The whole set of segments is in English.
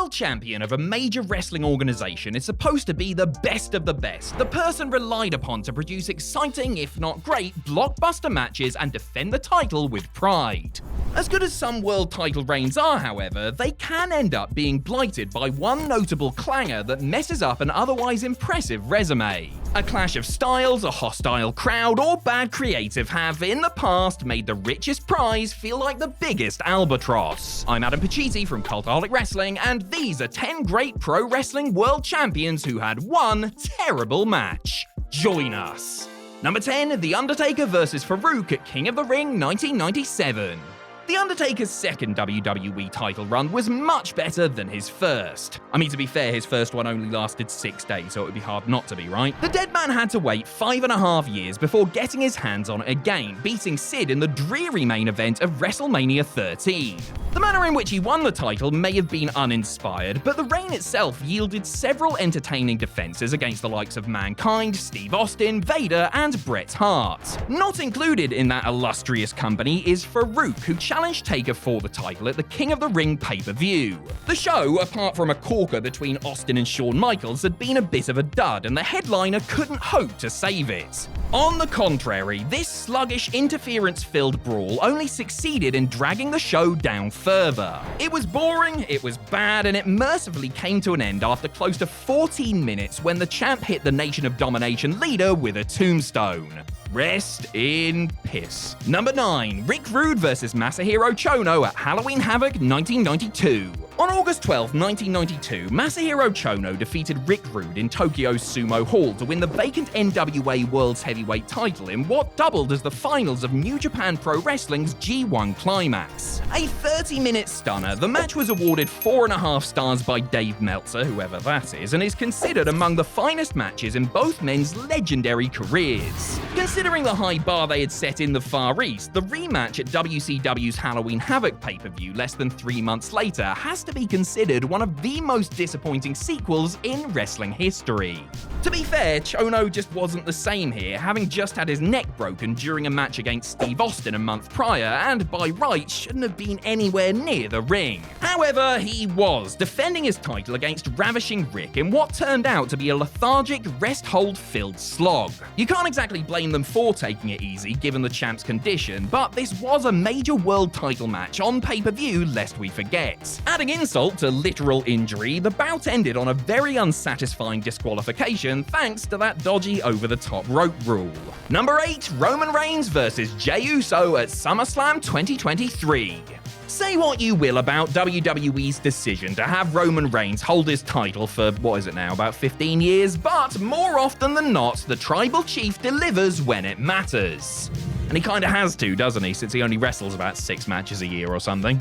world champion of a major wrestling organization is supposed to be the best of the best, the person relied upon to produce exciting, if not great, blockbuster matches and defend the title with pride. As good as some world title reigns are, however, they can end up being blighted by one notable clangor that messes up an otherwise impressive resume. A clash of styles, a hostile crowd, or bad creative have, in the past, made the richest prize feel like the biggest albatross. I'm Adam Pacitti from Cultaholic Wrestling, and these are 10 great pro wrestling world champions who had one terrible match. Join us. Number 10, The Undertaker vs. Faarooq at King of the Ring 1997. The Undertaker's second WWE title run was much better than his first. I mean, to be fair, his first one only lasted 6 days, so it would be hard not to be, right? The dead man had to wait 5.5 years before getting his hands on it again, beating Sid in the dreary main event of WrestleMania 13. The manner in which he won the title may have been uninspired, but the reign itself yielded several entertaining defenses against the likes of Mankind, Steve Austin, Vader, and Bret Hart. Not included in that illustrious company is Faarooq, who challenged Taker for the title at the King of the Ring pay-per-view. The show, apart from a corker between Austin and Shawn Michaels, had been a bit of a dud, and the headliner couldn't hope to save it. On the contrary, this sluggish, interference-filled brawl only succeeded in dragging the show down further. It was boring, it was bad, and it mercifully came to an end after close to 14 minutes when the champ hit the Nation of Domination leader with a tombstone. Rest in piss. Number 9, Rick Rude vs. Masahiro Chono at Halloween Havoc 1992. On August 12, 1992, Masahiro Chono defeated Rick Rude in Tokyo's Sumo Hall to win the vacant NWA World's Heavyweight title in what doubled as the finals of New Japan Pro Wrestling's G1 Climax. A 30-minute stunner, the match was awarded 4.5 stars by Dave Meltzer, whoever that is, and is considered among the finest matches in both men's legendary careers. Considering the high bar they had set in the Far East, the rematch at WCW's Halloween Havoc pay-per-view less than 3 months later has to be considered one of the most disappointing sequels in wrestling history. To be fair, Chono just wasn't the same here, having just had his neck broken during a match against Steve Austin a month prior, and by rights shouldn't have been anywhere near the ring. However, he was, defending his title against Ravishing Rick in what turned out to be a lethargic, rest-hold-filled slog. You can't exactly blame them for taking it easy, given the champ's condition, but this was a major world title match on pay-per-view, lest we forget. Adding insult to literal injury, the bout ended on a very unsatisfying disqualification thanks to that dodgy over-the-top rope rule. Number 8, Roman Reigns vs. Jey Uso at SummerSlam 2023. Say what you will about WWE's decision to have Roman Reigns hold his title for, about 15 years, but more often than not, the tribal chief delivers when it matters. And he kinda has to, doesn't he, since he only wrestles about 6 matches a year or something.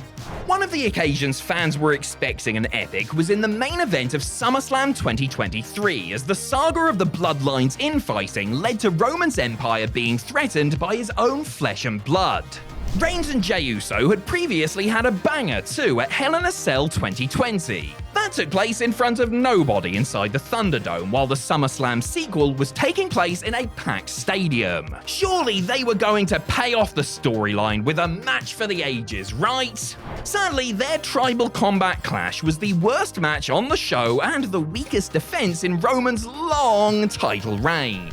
One of the occasions fans were expecting an epic was in the main event of SummerSlam 2023, as the saga of the Bloodline's infighting led to Roman's empire being threatened by his own flesh and blood. Reigns and Jey Uso had previously had a banger too at Hell in a Cell 2020. That took place in front of nobody inside the Thunderdome, while the SummerSlam sequel was taking place in a packed stadium. Surely they were going to pay off the storyline with a match for the ages, right? Sadly, their tribal combat clash was the worst match on the show and the weakest defense in Roman's long title reign.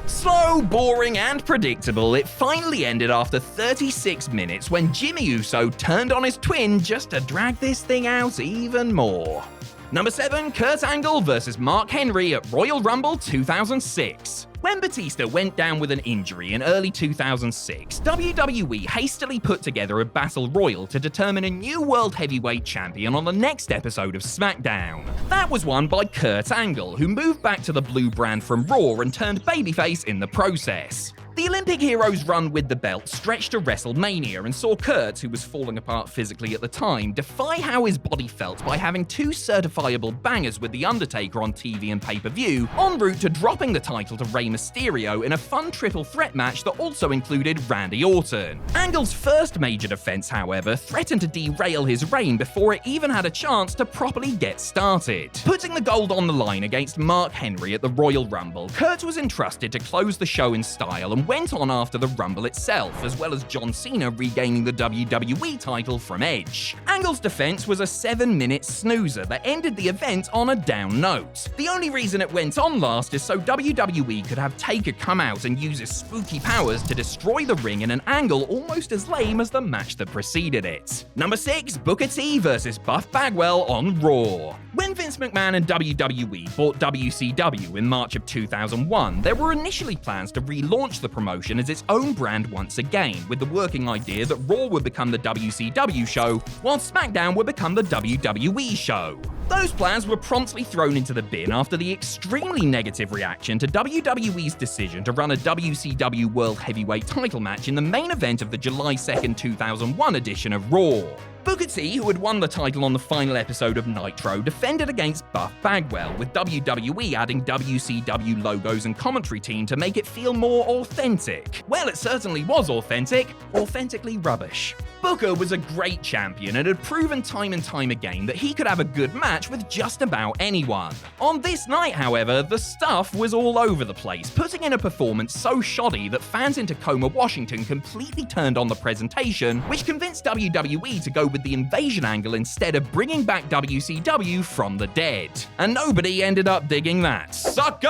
Slow, boring, and predictable, it finally ended after 36 minutes when Jimmy Uso turned on his twin just to drag this thing out even more. Number 7, Kurt Angle vs. Mark Henry at Royal Rumble 2006. When Batista went down with an injury in early 2006, WWE hastily put together a battle royal to determine a new World Heavyweight Champion on the next episode of SmackDown. That was won by Kurt Angle, who moved back to the blue brand from Raw and turned babyface in the process. The Olympic hero's run with the belt stretched to WrestleMania and saw Kurt, who was falling apart physically at the time, defy how his body felt by having 2 certifiable bangers with The Undertaker on TV and pay-per-view, en route to dropping the title to Rey Mysterio in a fun triple threat match that also included Randy Orton. Angle's first major defense, however, threatened to derail his reign before it even had a chance to properly get started. Putting the gold on the line against Mark Henry at the Royal Rumble, Kurt was entrusted to close the show in style and and went on after the Rumble itself, as well as John Cena regaining the WWE title from Edge. Angle's defense was a 7-minute snoozer that ended the event on a down note. The only reason it went on last is so WWE could have Taker come out and use his spooky powers to destroy the ring in an angle almost as lame as the match that preceded it. Number 6, Booker T versus Buff Bagwell on Raw. When Vince McMahon and WWE bought WCW in March of 2001, there were initially plans to relaunch the promotion as its own brand once again, with the working idea that Raw would become the WCW show, while SmackDown would become the WWE show. Those plans were promptly thrown into the bin after the extremely negative reaction to WWE's decision to run a WCW World Heavyweight title match in the main event of the July 2, 2001 edition of Raw. Booker T, who had won the title on the final episode of Nitro, defended against Buff Bagwell, with WWE adding WCW logos and commentary team to make it feel more authentic. Well, it certainly was authentic, authentically rubbish. Booker was a great champion and had proven time and time again that he could have a good match with just about anyone. On this night, however, the stuff was all over the place, putting in a performance so shoddy that fans in Tacoma, Washington completely turned on the presentation, which convinced WWE to go with the invasion angle instead of bringing back WCW from the dead. And nobody ended up digging that. Sucker!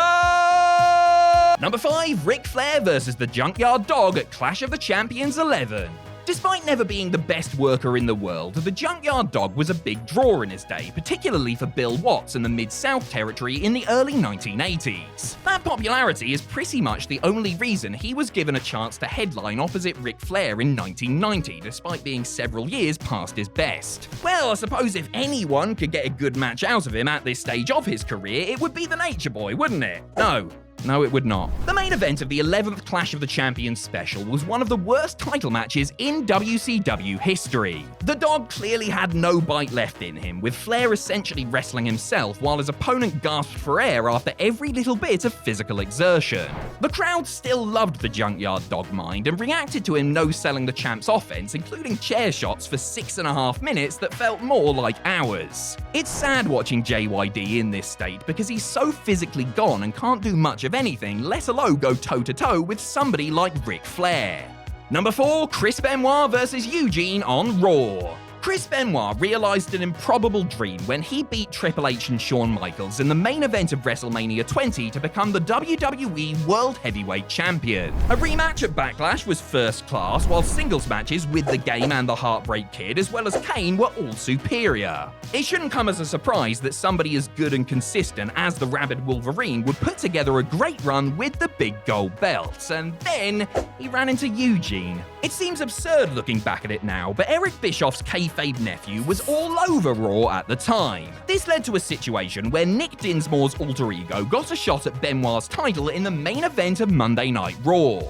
Number 5, Ric Flair versus the Junkyard Dog at Clash of the Champions 11. Despite never being the best worker in the world, the Junkyard Dog was a big draw in his day, particularly for Bill Watts in the Mid-South territory in the early 1980s. That popularity is pretty much the only reason he was given a chance to headline opposite Ric Flair in 1990, despite being several years past his best. Well, I suppose if anyone could get a good match out of him at this stage of his career, it would be the Nature Boy, wouldn't it? No, it would not. The main event of the 11th Clash of the Champions special was one of the worst title matches in WCW history. The Dog clearly had no bite left in him, with Flair essentially wrestling himself while his opponent gasped for air after every little bit of physical exertion. The crowd still loved the Junkyard Dog mind and reacted to him no-selling the champ's offense, including chair shots for 6.5 minutes that felt more like hours. It's sad watching JYD in this state because he's so physically gone and can't do much of anything, let alone go toe-to-toe with somebody like Ric Flair. Number 4, Chris Benoit versus Eugene on Raw. Chris Benoit realized an improbable dream when he beat Triple H and Shawn Michaels in the main event of WrestleMania 20 to become the WWE World Heavyweight Champion. A rematch at Backlash was first class, while singles matches with The Game and the Heartbreak Kid, as well as Kane, were all superior. It shouldn't come as a surprise that somebody as good and consistent as the Rabid Wolverine would put together a great run with the big gold belt, and then he ran into Eugene. It seems absurd looking back at it now, but Eric Bischoff's kayfabe nephew was all over Raw at the time. This led to a situation where Nick Dinsmore's alter ego got a shot at Benoit's title in the main event of Monday Night Raw.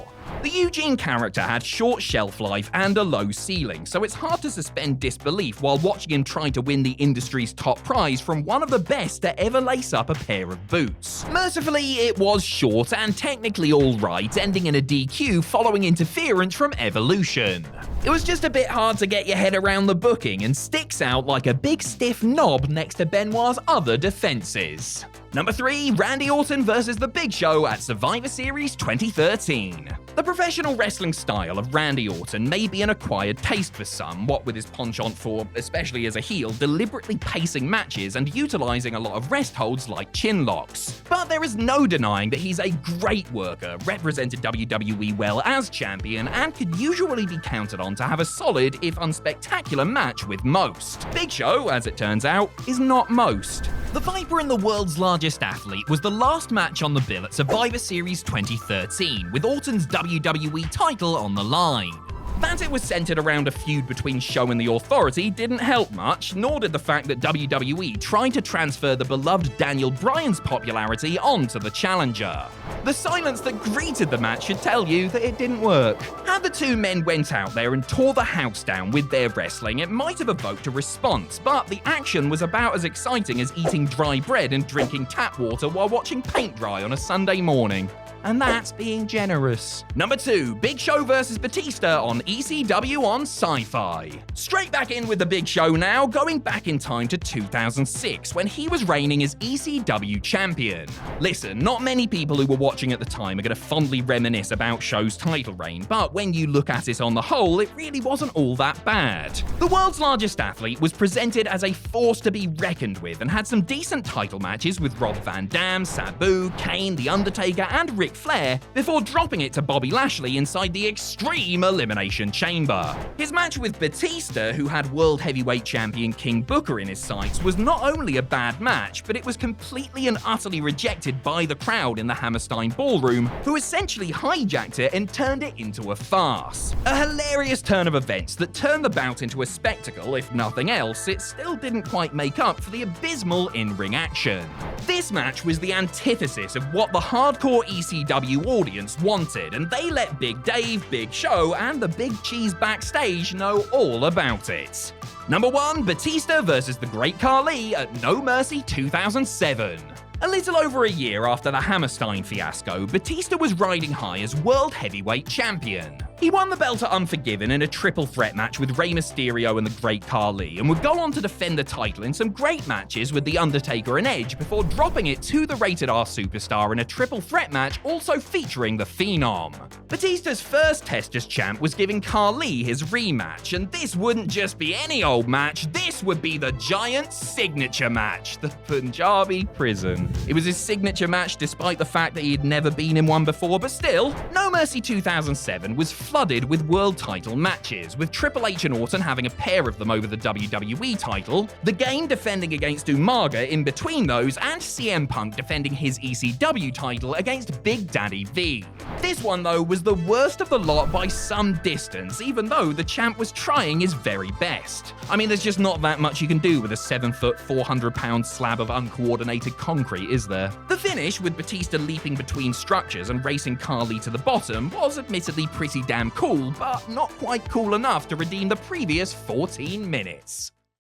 The Eugene character had short shelf life and a low ceiling, so it's hard to suspend disbelief while watching him try to win the industry's top prize from one of the best to ever lace up a pair of boots. Mercifully, it was short and technically alright, ending in a DQ following interference from Evolution. It was just a bit hard to get your head around the booking and sticks out like a big stiff knob next to Benoit's other defenses. Number 3, Randy Orton versus The Big Show at Survivor Series 2013. The professional wrestling style of Randy Orton may be an acquired taste for some, what with his penchant for, especially as a heel, deliberately pacing matches and utilizing a lot of rest holds like chin locks. But there is no denying that he's a great worker, represented WWE well as champion, and could usually be counted on to have a solid, if unspectacular, match with most. Big Show, as it turns out, is not most. The Viper and the world's largest athlete was the last match on the bill at Survivor Series 2013, with Orton's WWE title on the line. That it was centered around a feud between Show and the Authority didn't help much, nor did the fact that WWE tried to transfer the beloved Daniel Bryan's popularity onto the challenger. The silence that greeted the match should tell you that it didn't work. Had the two men went out there and tore the house down with their wrestling, it might have evoked a response, but the action was about as exciting as eating dry bread and drinking tap water while watching paint dry on a Sunday morning. And that's being generous. Number 2, Big Show vs. Batista on ECW on Sci-Fi. Straight back in with the big show now, going back in time to 2006 when he was reigning as ECW champion. Listen, not many people who were watching at the time are going to fondly reminisce about Show's title reign, but when you look at it on the whole, it really wasn't all that bad. The world's largest athlete was presented as a force to be reckoned with and had some decent title matches with Rob Van Dam, Sabu, Kane, The Undertaker, and Ric Flair before dropping it to Bobby Lashley inside the Extreme Elimination Chamber. His match with Batista, who had World Heavyweight Champion King Booker in his sights, was not only a bad match, but it was completely and utterly rejected by the crowd in the Hammerstein Ballroom, who essentially hijacked it and turned it into a farce. A hilarious turn of events that turned the bout into a spectacle. If nothing else, it still didn't quite make up for the abysmal in-ring action. This match was the antithesis of what the hardcore ECW audience wanted, and they let Big Dave, Big Show, and the Big Cheese backstage know all about it. Number 1, Batista versus the Great Khali at No Mercy 2007. A little over a year after the Hammerstein fiasco, Batista was riding high as World Heavyweight Champion. He won the belt at Unforgiven in a triple threat match with Rey Mysterio and the Great Khali, and would go on to defend the title in some great matches with The Undertaker and Edge before dropping it to the Rated R Superstar in a triple threat match also featuring the Phenom. Batista's first test as champ was giving Khali his rematch, and this wouldn't just be any old match, this would be the Giant's signature match, the Punjabi Prison. It was his signature match despite the fact that he had never been in one before, but still, No Mercy 2007 was flooded with world title matches, with Triple H and Orton having a pair of them over the WWE title, The Game defending against Umaga in between those, and CM Punk defending his ECW title against Big Daddy V. This one, though, was the worst of the lot by some distance, even though the champ was trying his very best. I mean, there's just not that much you can do with a 7-foot, 400-pound slab of uncoordinated concrete, is there? The finish, with Batista leaping between structures and racing Khali to the bottom, was admittedly pretty damn cool, but not quite cool enough to redeem the previous 14 minutes.